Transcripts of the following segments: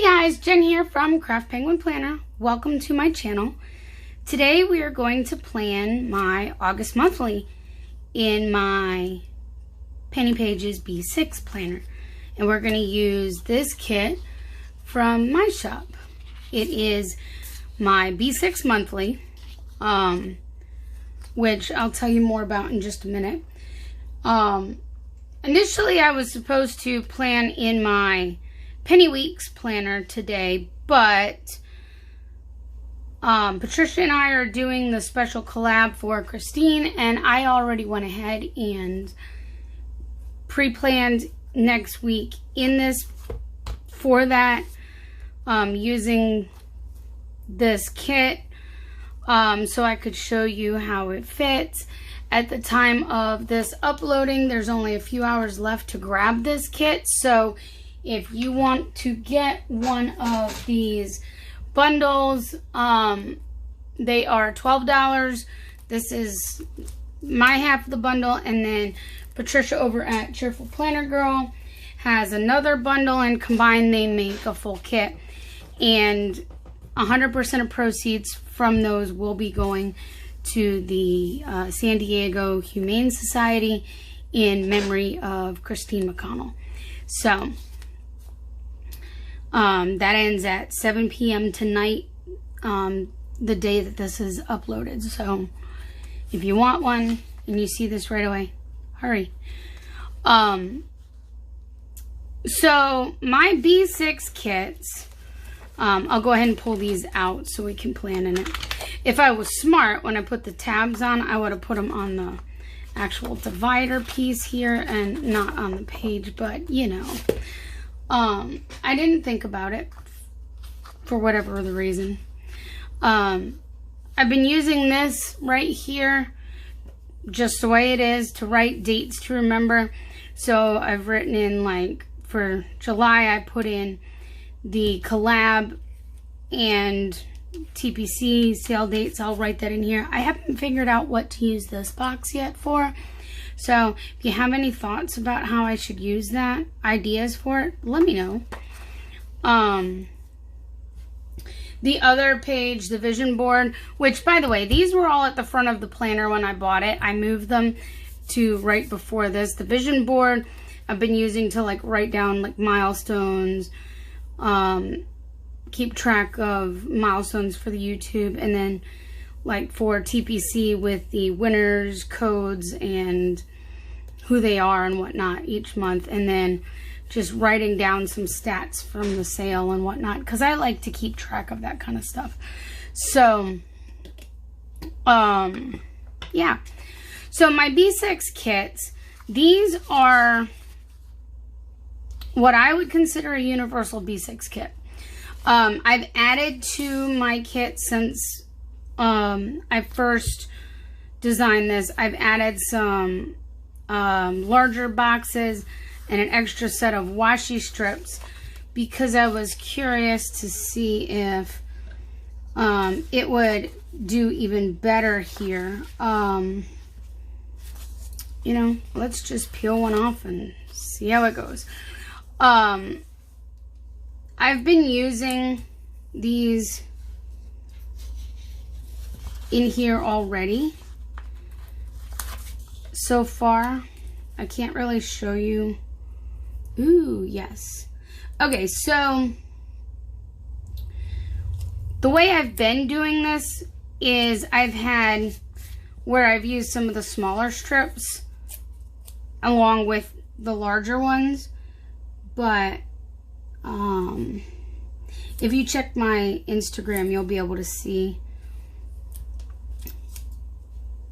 guys, Jen here from Craft Penguin Planner. Welcome to my channel. Today we are going to plan my August monthly in my Penny Pages B6 planner. And we're going to use this kit from my shop. It is my B6 monthly, which I'll tell you more about in just a minute. Initially I was supposed to plan in my Penny Weeks planner today, but Patricia and I are doing the special collab for Christine, and I already went ahead and pre-planned next week in this for that, using this kit so I could show you how it fits. At the time of this uploading, there's only a few hours left to grab this kit, so if you want to get one of these bundles, they are $12. This is my half of the bundle, and then Patricia over at Cheerful Planner Girl has another bundle, and combined they make a full kit. And 100% of proceeds from those will be going to the San Diego Humane Society in memory of Christine McConnell. So that ends at 7 p.m. tonight, the day that this is uploaded. So if you want one and you see this right away, hurry. So my B6 kits, I'll go ahead and pull these out so we can plan in it. If I was smart, when I put the tabs on, I would have put them on the actual divider piece here and not on the page, but you know. I didn't think about it for whatever the reason. I've been using this right here just the way it is to write dates to remember. So I've written in, like, for July I put in the collab and TPC sale dates. I'll write that in here. I haven't figured out what to use this box yet for. So if you have any thoughts about how I should use that, ideas for it, let me know. The other page, the vision board, which, by the way, these were all at the front of the planner when I bought it. I moved them to right before this. The vision board I've been using to, like, write down, like, milestones, keep track of milestones for the YouTube, and then, like, for TPC with the winners, codes, and who they are and whatnot each month, and then just writing down some stats from the sale and whatnot, because I like to keep track of that kind of stuff. So, yeah. So my B6 kits, these are what I would consider a universal B6 kit. I've added to my kit since I first designed this. I've added some larger boxes and an extra set of washi strips because I was curious to see if it would do even better here. You know, let's just peel one off and see how it goes. I've been using these in here already so far. I can't really show you. Ooh, yes. Okay, so the way I've been doing this is I've had where I've used some of the smaller strips along with the larger ones, but if you check my Instagram, you'll be able to see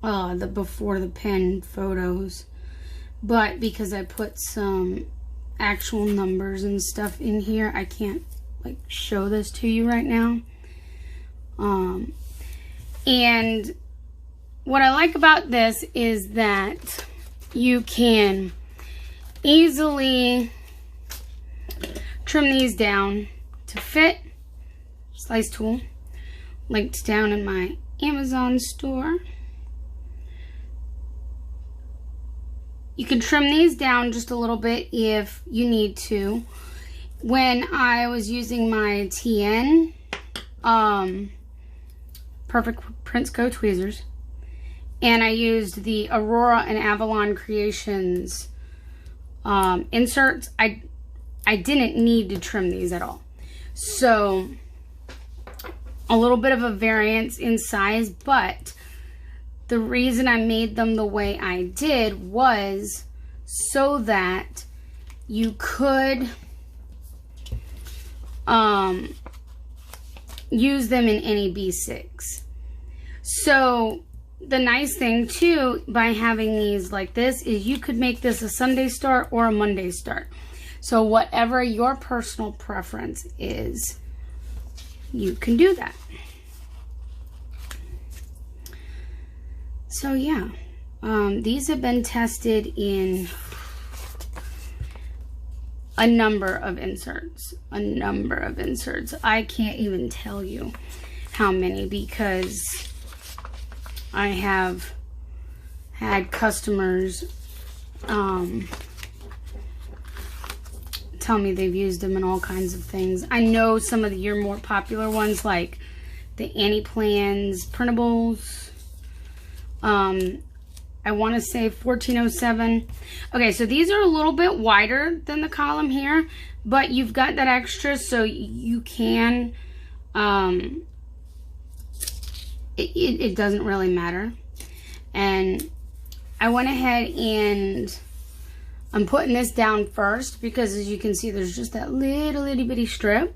the before the pen photos. But because I put some actual numbers and stuff in here, I can't, like, show this to you right now. And what I like about this is that you can easily trim these down to fit. Slice tool, linked down in my Amazon store. You can trim these down just a little bit if you need to. when I was using my TN Perfect Prince Co tweezers, and I used the Aurora and Avalon Creations inserts, I didn't need to trim these at all. So a little bit of a variance in size, but the reason I made them the way I did was so that you could use them in any B6. So the nice thing too by having these like this is you could make this a Sunday start or a Monday start. So whatever your personal preference is, you can do that. So yeah, these have been tested in a number of inserts. I can't even tell you how many, because I have had customers tell me they've used them in all kinds of things. I know some of your more popular ones, like the Annie Plans printables. I want to say 1407. Okay, so these are a little bit wider than the column here, but you've got that extra, so you can, it doesn't really matter. And I went ahead and I'm putting this down first because, as you can see, there's just that little itty bitty strip.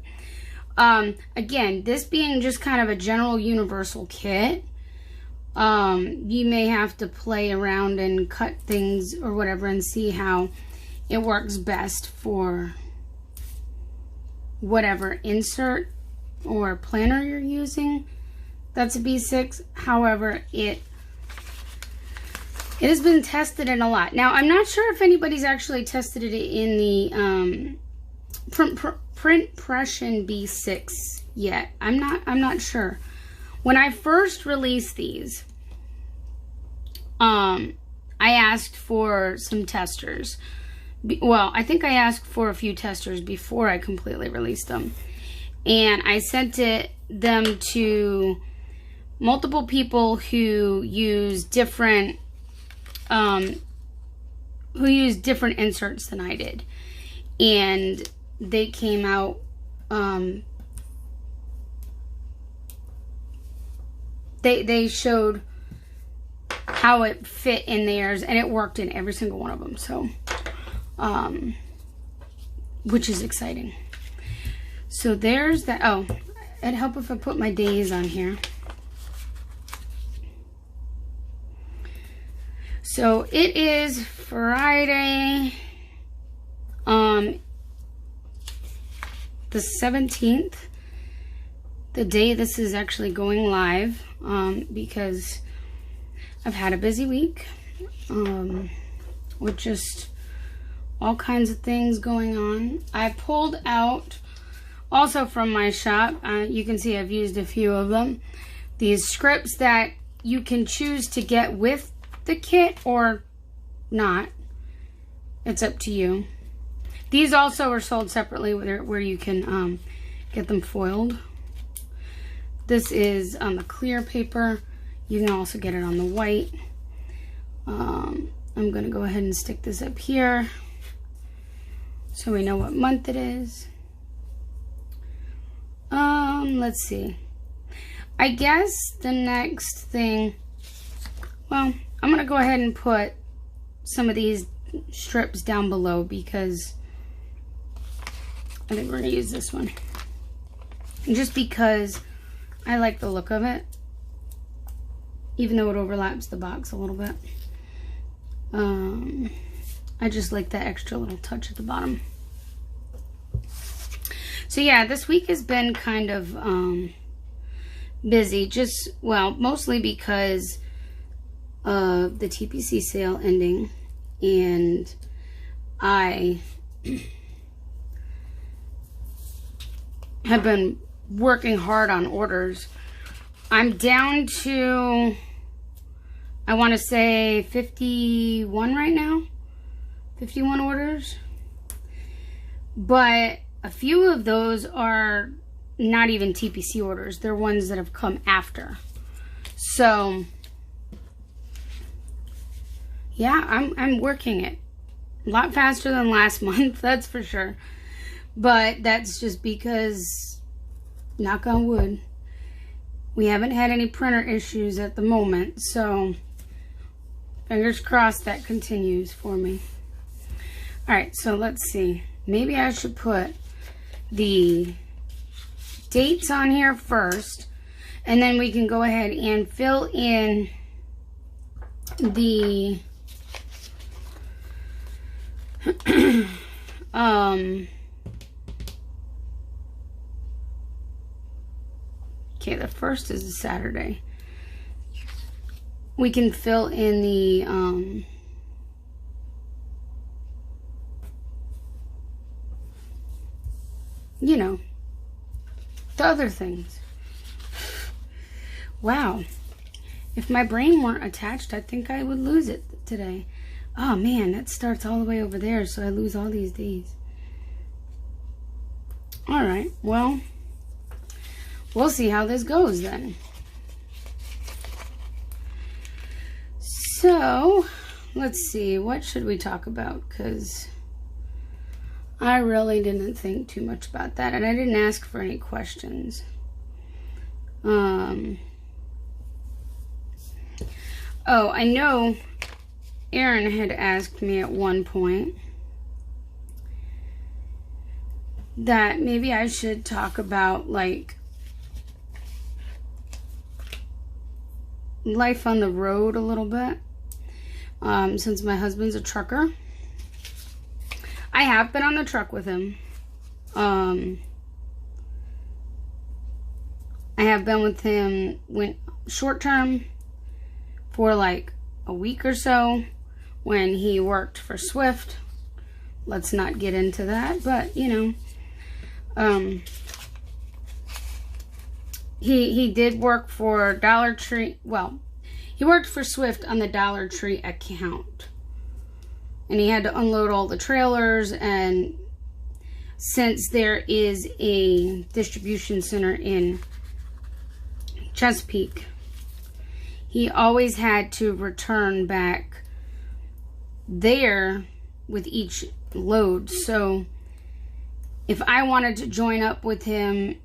Again, this being just kind of a general universal kit, you may have to play around and cut things or whatever and see how it works best for whatever insert or planner you're using. That's a B6. However, it has been tested in a lot. Now, I'm not sure if anybody's actually tested it in the print Pression B6 yet. I'm not sure. When I first released these, I asked for some testers. Well, I think I asked for a few testers before I completely released them. And I sent them to multiple people who use different inserts than I did. And they came out they showed how it fit in theirs, and it worked in every single one of them. So which is exciting. So there's that. Oh, it'd help if I put my days on here. So it is Friday, the 17th, the day this is actually going live, because I've had a busy week, with just all kinds of things going on. I pulled out, also from my shop, you can see I've used a few of them, these scripts that you can choose to get with the kit or not. It's up to you. These also are sold separately where you can get them foiled. This is on the clear paper. You can also get it on the white. I'm gonna go ahead and stick this up here so we know what month it is. Let's see. I guess the next thing, well, I'm gonna go ahead and put some of these strips down below because I think we're gonna use this one. And just because I like the look of it, even though it overlaps the box a little bit. I just like that extra little touch at the bottom. So yeah, this week has been kind of busy, just, well, mostly because of the TPC sale ending, and I have been working hard on orders. I'm down to, I want to say 51 right now, 51 orders, but a few of those are not even TPC orders. They're ones that have come after. So, yeah, I'm working it. A lot faster than last month, that's for sure. But that's just because, knock on wood, we haven't had any printer issues at the moment. So, fingers crossed that continues for me. Alright, so let's see. Maybe I should put the dates on here first. And then we can go ahead and fill in the okay, the first is a Saturday. We can fill in the you know, the other things. Wow. If my brain weren't attached, I think I would lose it today. Oh man, that starts all the way over there, so I lose all these days. Alright, well, we'll see how this goes then. So, let's see, what should we talk about? Because I really didn't think too much about that, and I didn't ask for any questions. Oh, I know Aaron had asked me at one point that maybe I should talk about, like, life on the road a little bit, since my husband's a trucker. I have been on the truck with him. I have been with him short term for like a week or so when he worked for Swift. Let's not get into that, but you know, he did work for Dollar Tree. Well, he worked for Swift on the Dollar Tree account, and he had to unload all the trailers. And since there is a distribution center in Chesapeake, he always had to return back there with each load. So if I wanted to join up with him,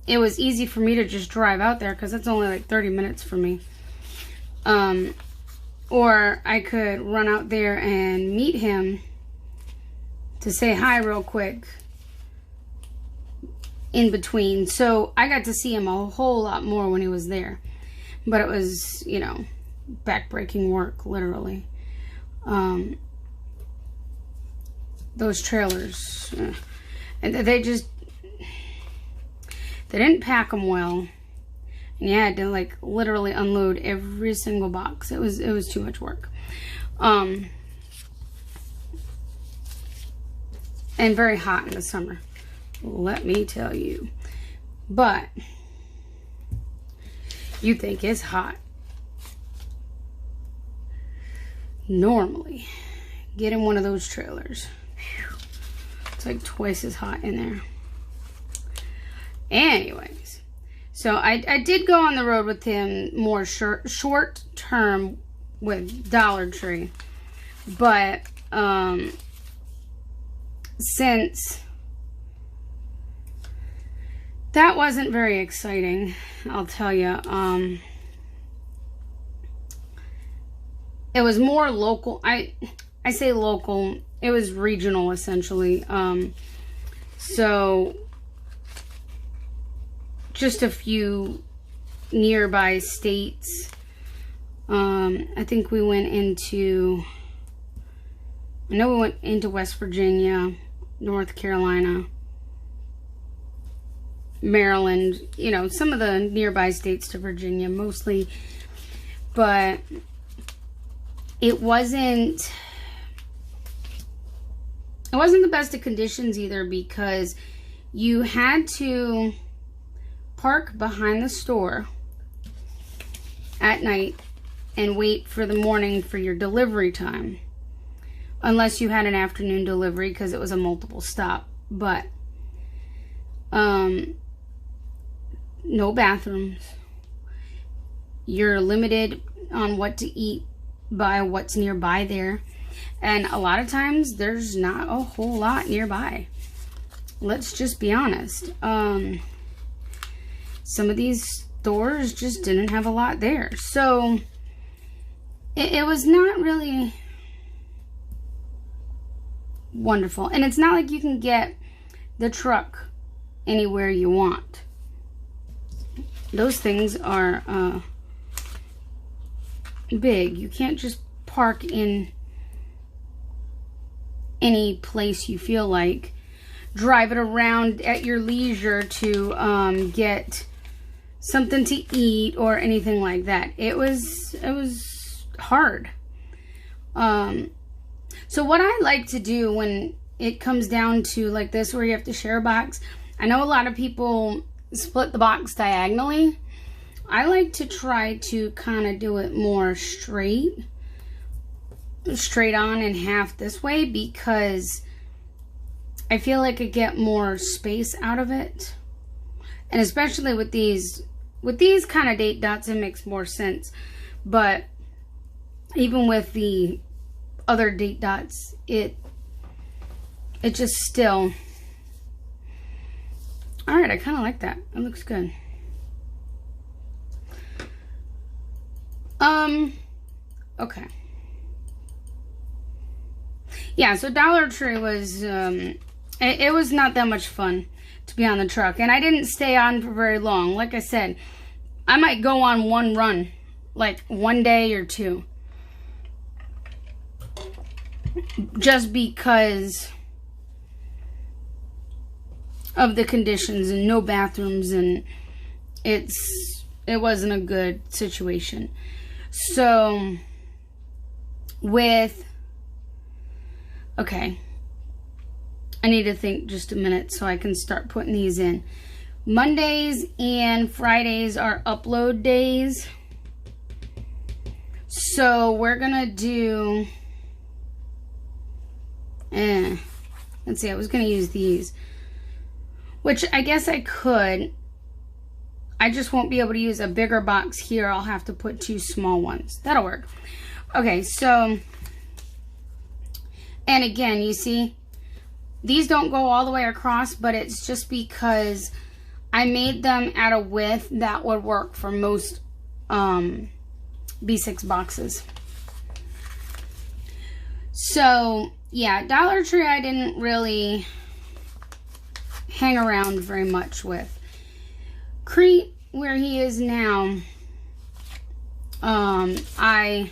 it was easy for me to just drive out there because it's only like 30 minutes for me. Or I could run out there and meet him to say hi real quick in between. So I got to see him a whole lot more when he was there. But it was, you know, back-breaking work, literally. Those trailers, and they didn't pack them well. And you had to, like, literally unload every single box. It was too much work. And very hot in the summer, let me tell you. But you think it's hot. Normally, get in one of those trailers. Whew, it's like twice as hot in there. Anyways, so I did go on the road with him more short term with Dollar Tree. But since that wasn't very exciting, I'll tell you. It was more local. I say local. It was regional, essentially. So just a few nearby states. I think we went into... I know we went into West Virginia, North Carolina, Maryland, you know, some of the nearby states to Virginia mostly. But it wasn't the best of conditions either, because you had to park behind the store at night and wait for the morning for your delivery time. Unless you had an afternoon delivery, because it was a multiple stop but no bathrooms. You're limited on what to eat by what's nearby there. And a lot of times there's not a whole lot nearby. Let's just be honest. Some of these stores just didn't have a lot there. So it was not really wonderful. And it's not like you can get the truck anywhere you want. Those things are big. You can't just park in any place you feel like. Drive it around at your leisure to get something to eat or anything like that. It was hard. So what I like to do when it comes down to like this, where you have to share a box, I know a lot of people split the box diagonally. I like to try to kind of do it more straight on and half this way, because I feel like I get more space out of it. And especially with these kind of date dots, it makes more sense. But even with the other date dots, it just still... Alright, I kind of like that. It looks good. Okay. Yeah, so Dollar Tree was, it was not that much fun to be on the truck. And I didn't stay on for very long. Like I said, I might go on one run, like one day or two. Just because of the conditions and no bathrooms, and it wasn't a good situation. So okay, I need to think just a minute so I can start putting these in. Mondays and Fridays are upload days. So we're gonna do, let's see, I was gonna use these, which I guess I could. I just won't be able to use a bigger box here. I'll have to put 2 small ones. That'll work. Okay, so, and again, you see, these don't go all the way across, but it's just because I made them at a width that would work for most B6 boxes. So, yeah, Dollar Tree I didn't really hang around very much with. Crete, where he is now, I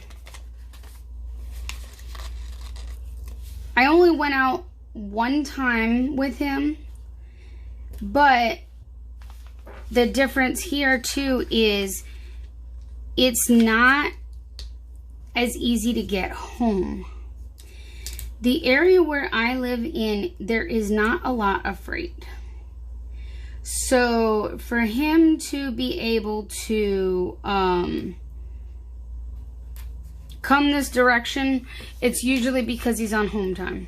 only went out one time with him, but the difference here too is it's not as easy to get home. The area where I live in, there is not a lot of freight. So for him to be able to come this direction, it's usually because he's on home time.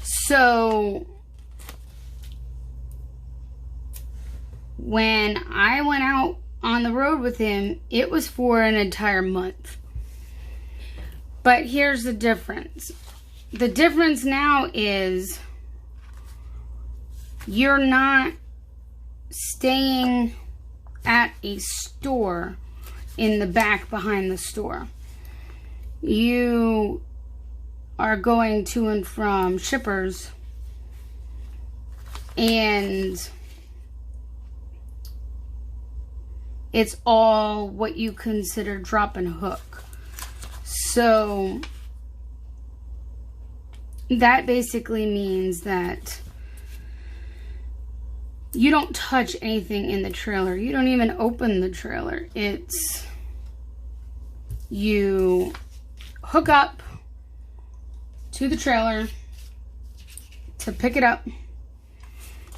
So when I went out on the road with him, it was for an entire month. But here's the difference. The difference now is you're not staying at a store in the back behind the store. You are going to and from shippers, and it's all what you consider drop and hook. So that basically means that you don't touch anything in the trailer. You don't even open the trailer. It's, you hook up to the trailer to pick it up.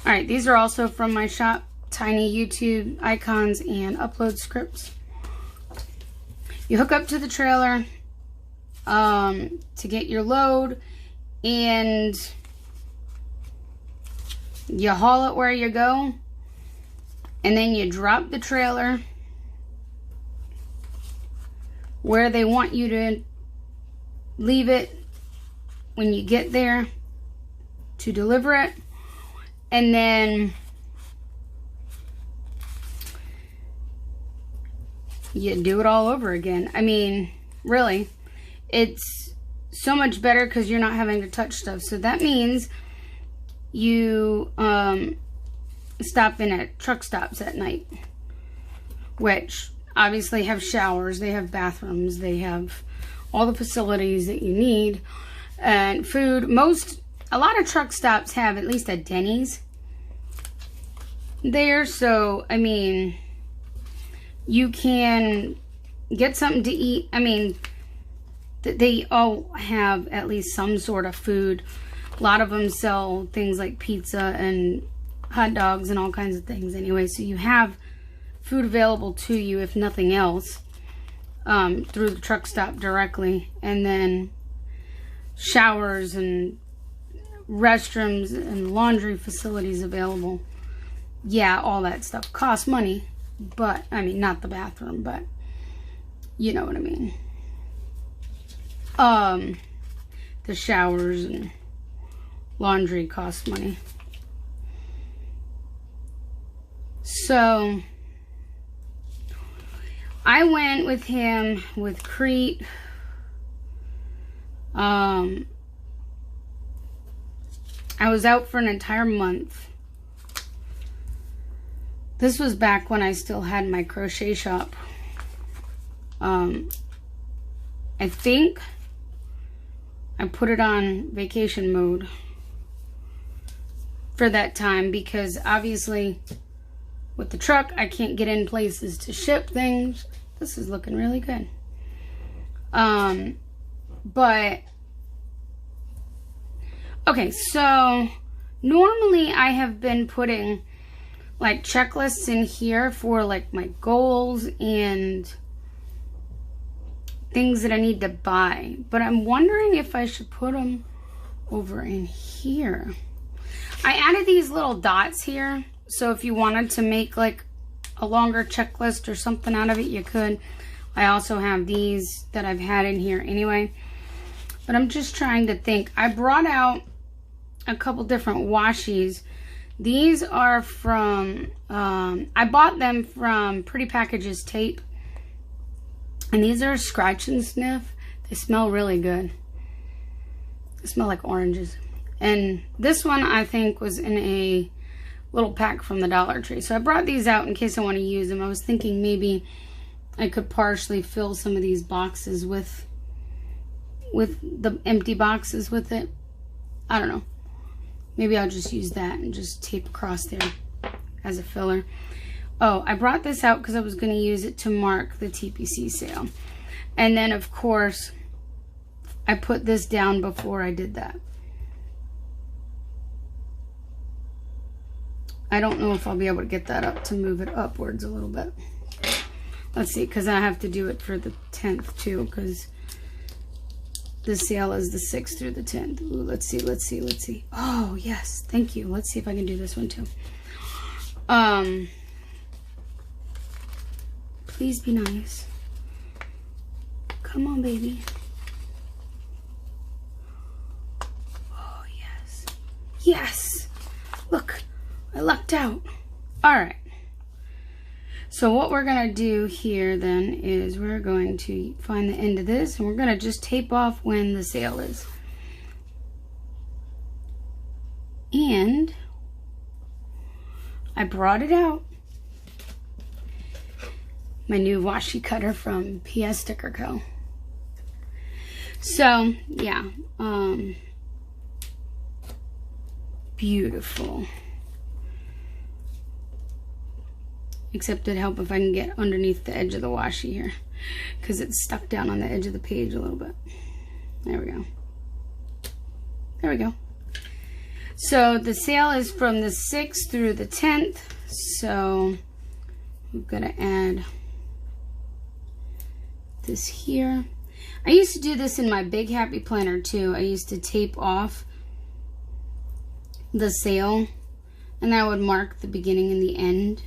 All right, these are also from my shop. Tiny YouTube icons and upload scripts. You hook up to the trailer to get your load, and You haul it where you go, and then you drop the trailer where they want you to leave it when you get there to deliver it. And then you do it all over again. I mean, really, it's so much better because you're not having to touch stuff. So that means you stop in at truck stops at night, which obviously have showers, they have bathrooms, they have all the facilities that you need, and food. A lot of truck stops have at least a Denny's there. So, I mean, you can get something to eat. I mean, they all have at least some sort of food. A lot of them sell things like pizza and hot dogs and all kinds of things anyway. So you have food available to you, if nothing else, through the truck stop directly. And then showers and restrooms and laundry facilities available. Yeah, all that stuff costs money, but I mean, not the bathroom, but you know what I mean. The showers and laundry cost money. So I went with him with Crete. I was out for an entire month. This was back when I still had my crochet shop. I think I put it on vacation mode for that time because obviously with the truck I can't get in places to ship things. This is looking really good. But okay, so normally I have been putting like checklists in here for like my goals and things that I need to buy, but I'm wondering if I should put them over in here. I added these little dots here, so if you wanted to make like a longer checklist or something out of it, you could. I also have these that I've had in here anyway, but I'm just trying to think. I brought out a couple different washies. These are from, I bought them from Pretty Packages Tape. And these are Scratch and Sniff. They smell really good. They smell like oranges. And this one I think was in a little pack from the Dollar Tree. So I brought these out in case I want to use them. I was thinking maybe I could partially fill some of these boxes with the empty boxes with it. I don't know. Maybe I'll just use that and just tape across there as a filler. Oh, I brought this out because I was going to use it to mark the TPC sale. And then, of course, I put this down before I did that. I don't know if I'll be able to get that up to move it upwards a little bit. Let's see, because I have to do it for the 10th too, because the sale is the 6th through the 10th. Ooh, let's see, let's see, let's see. Oh, yes, thank you. Let's see if I can do this one too. Please be nice. Come on, baby. Oh, yes. Yes! Look, I lucked out. Alright. So what we're going to do here then is we're going to find the end of this and we're going to just tape off when the sale is. And I brought it out. My new washi cutter from PS Sticker Co. So, yeah. Beautiful. Except it'd help if I can get underneath the edge of the washi here, because it's stuck down on the edge of the page a little bit. There we go. There we go. So the sale is from the 6th through the 10th. So we've got to add this here. I used to do this in my Big Happy Planner too. I used to tape off the sale And I would mark the beginning and the end,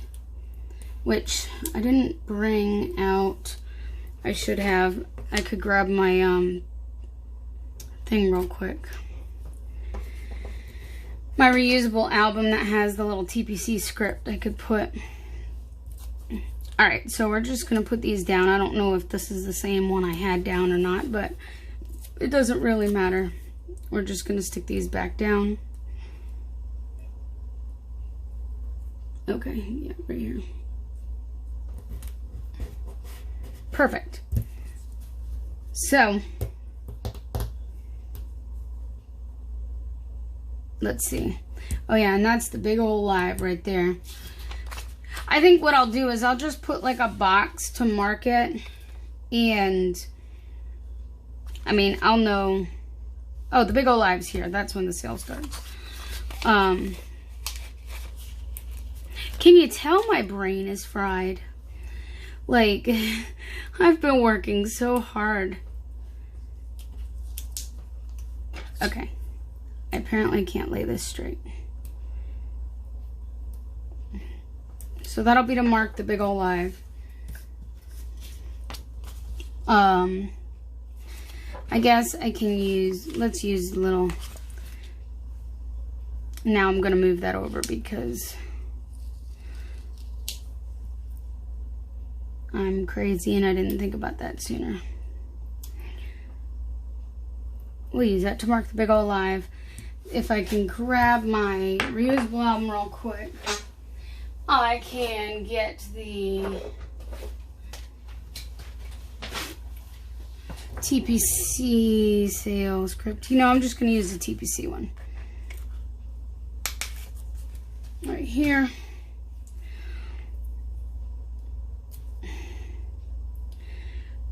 which I didn't bring out. I should have. I could grab my thing real quick. My reusable album that has the little TPC script I could put. Alright, so we're just going to put these down. I don't know if this is the same one I had down or not, but it doesn't really matter. We're just going to stick these back down. Okay, yeah, right here. Perfect. So, let's see. Oh yeah, and that's the big old live right there. I think what I'll do is I'll just put like a box to mark it. And, I mean, I'll know. Oh, the big old live's here. That's when the sale starts. Can you tell my brain is fried? Like, I've been working so hard. Okay. I apparently can't lay this straight. So that'll be to mark the big ol' live. I guess I can use, let's use the little, now I'm going to move that over because I'm crazy and I didn't think about that sooner. We'll use that to mark the big ol' live. If I can grab my reusable album real quick, I can get the TPC sales script. You know, I'm just going to use the TPC one. Right here.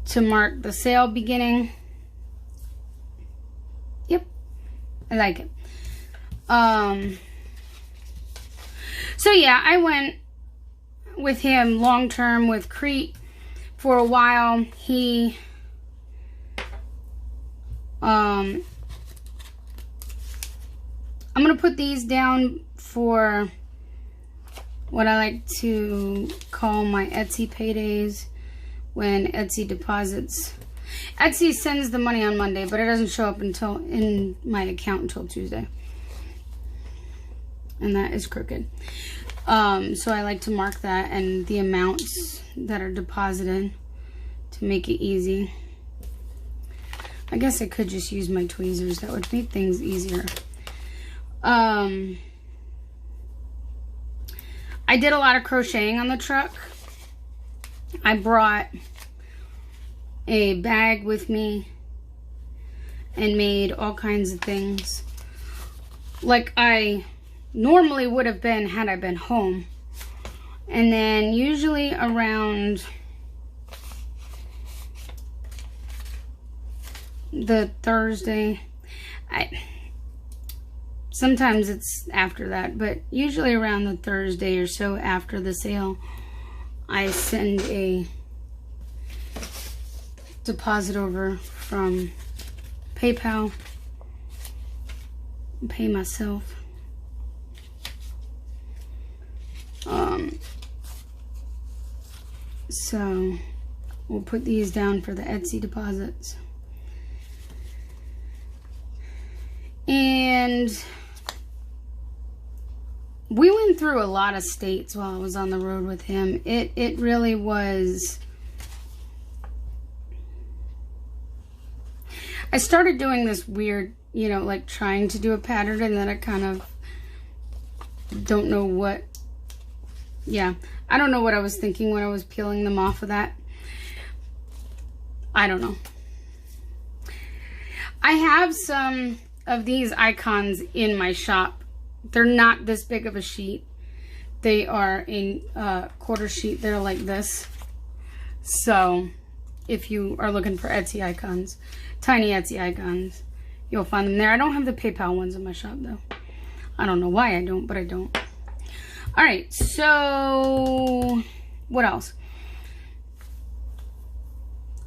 To mark the sale beginning. Yep. I like it. So yeah, I went with him long term with Crete for a while. He I'm gonna put these down for what I like to call my Etsy paydays, when Etsy deposits. Etsy sends the money on Monday, but it doesn't show up until in my account until Tuesday. And that is crooked. So I like to mark that and the amounts that are deposited to make it easy. I guess I could just use my tweezers. That would make things easier. I did a lot of crocheting on the truck. I brought a bag with me and made all kinds of things like I normally would have been had I been home. And then usually around the Thursday, sometimes it's after that, but usually around the Thursday or so after the sale, I send a deposit over from PayPal and pay myself. So we'll put these down for the Etsy deposits. And we went through a lot of states while I was on the road with him. It really was. I started doing this weird, you know, like trying to do a pattern, and then I kind of don't know what. Yeah, I don't know what I was thinking when I was peeling them off of that. I don't know. I have some of these icons in my shop. They're not this big of a sheet. They are a quarter sheet. They're like this. So if you are looking for Etsy icons, tiny Etsy icons, you'll find them there. I don't have the PayPal ones in my shop though. I don't know why I don't, but I don't. All right, so what else?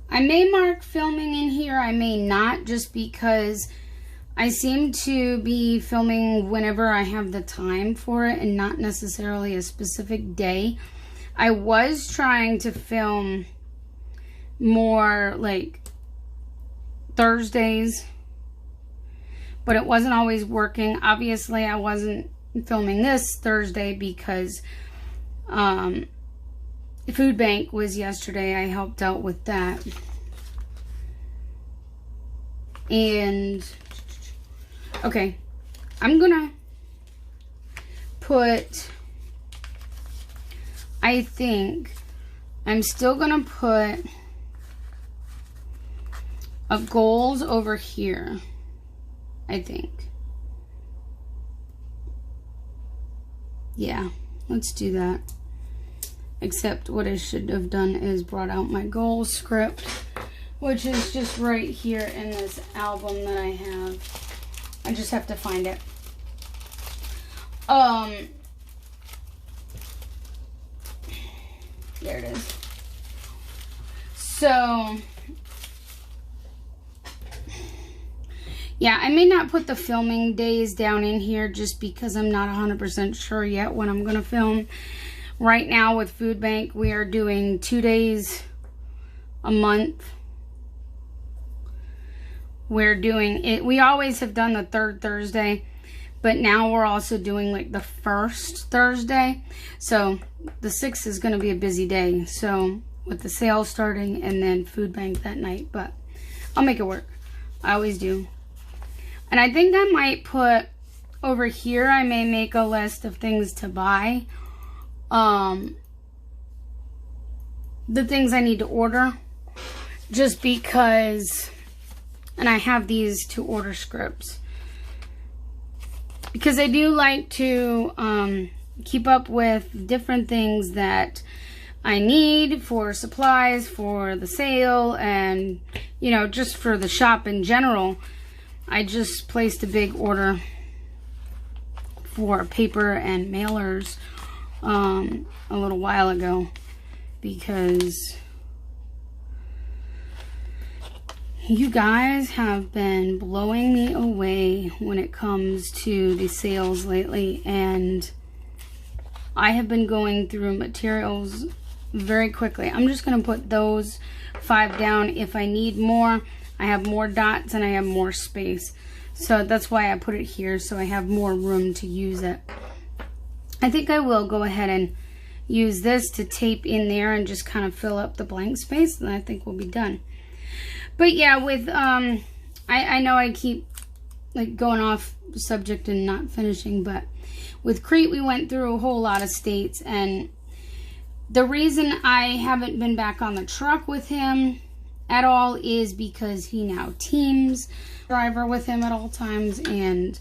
I may mark filming in here. I may not, just because I seem to be filming whenever I have the time for it and not necessarily a specific day. I was trying to film more like Thursdays, but it wasn't always working. Obviously, I wasn't filming this Thursday because food bank was yesterday. I helped out with that. And okay, I'm gonna put, I think I'm still gonna put a goals over here, I think. Yeah, let's do that. Except what I should have done is brought out my goal script, which is just right here in this album that I have. I just have to find it. There it is. So, yeah, I may not put the filming days down in here just because I'm not 100% sure yet when I'm going to film. Right now with Food Bank, we are doing 2 days a month. We're doing it. We always have done the third Thursday, but now we're also doing like the first Thursday. So the 6th is going to be a busy day. So with the sale starting and then Food Bank that night, but I'll make it work. I always do. And I think I might put over here, I may make a list of things to buy. The things I need to order, just because, and I have these to order scripts because I do like to keep up with different things that I need for supplies for the sale, and you know, just for the shop in general. I just placed a big order for paper and mailers a little while ago because you guys have been blowing me away when it comes to the sales lately, and I have been going through materials very quickly. I'm just going to put those 5 down. If I need more, I have more dots and I have more space. So that's why I put it here, so I have more room to use it. I think I will go ahead and use this to tape in there and just kind of fill up the blank space, and I think we'll be done. But yeah, with, I know I keep like going off subject and not finishing, but with Crete, we went through a whole lot of states, and the reason I haven't been back on the truck with him at all is because he now teams driver with him at all times, and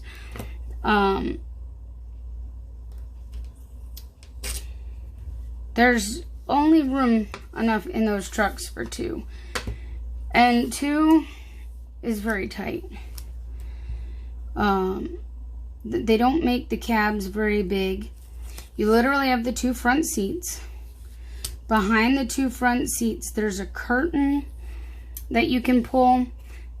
there's only room enough in those trucks for 2, and 2 is very tight. They don't make the cabs very big. You literally have the 2 front seats. Behind the 2 front seats, there's a curtain that you can pull.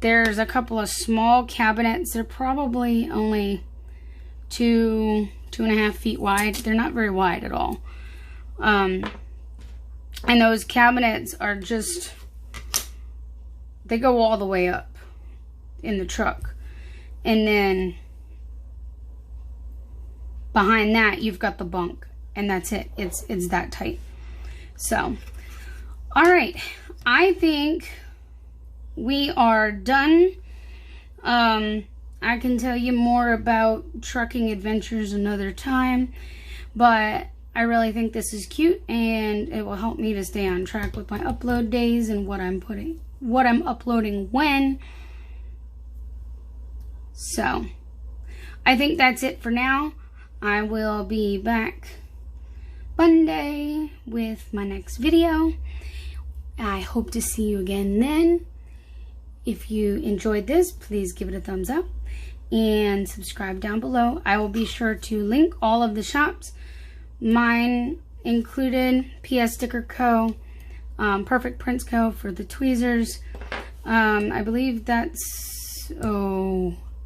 There's a couple of small cabinets. They're probably only 2.5 feet wide. They're not very wide at all. And those cabinets are just, they go all the way up in the truck. And then behind that, you've got the bunk, and that's it. It's that tight. So, all right, I think we are done. I can tell you more about trucking adventures another time, but I really think this is cute, and it will help me to stay on track with my upload days and what I'm uploading when. So, I think that's it for now. I will be back Monday with my next video. I hope to see you again then. If you enjoyed this, please give it a thumbs up and subscribe down below. I will be sure to link all of the shops, mine included, PS Sticker Co., Perfect Prints Co. for the tweezers. I believe that's,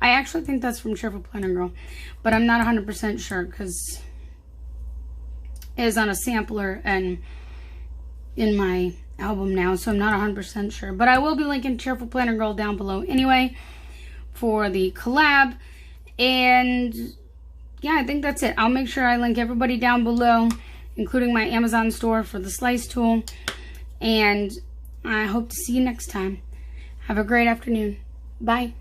I actually think that's from Cheerful Planner Girl, but I'm not 100% sure because it is on a sampler and in my album now, so I'm not 100% sure. But I will be linking Cheerful Planner Girl down below anyway for the collab. And yeah, I think that's it. I'll make sure I link everybody down below, including my Amazon store for the slice tool. And I hope to see you next time. Have a great afternoon. Bye.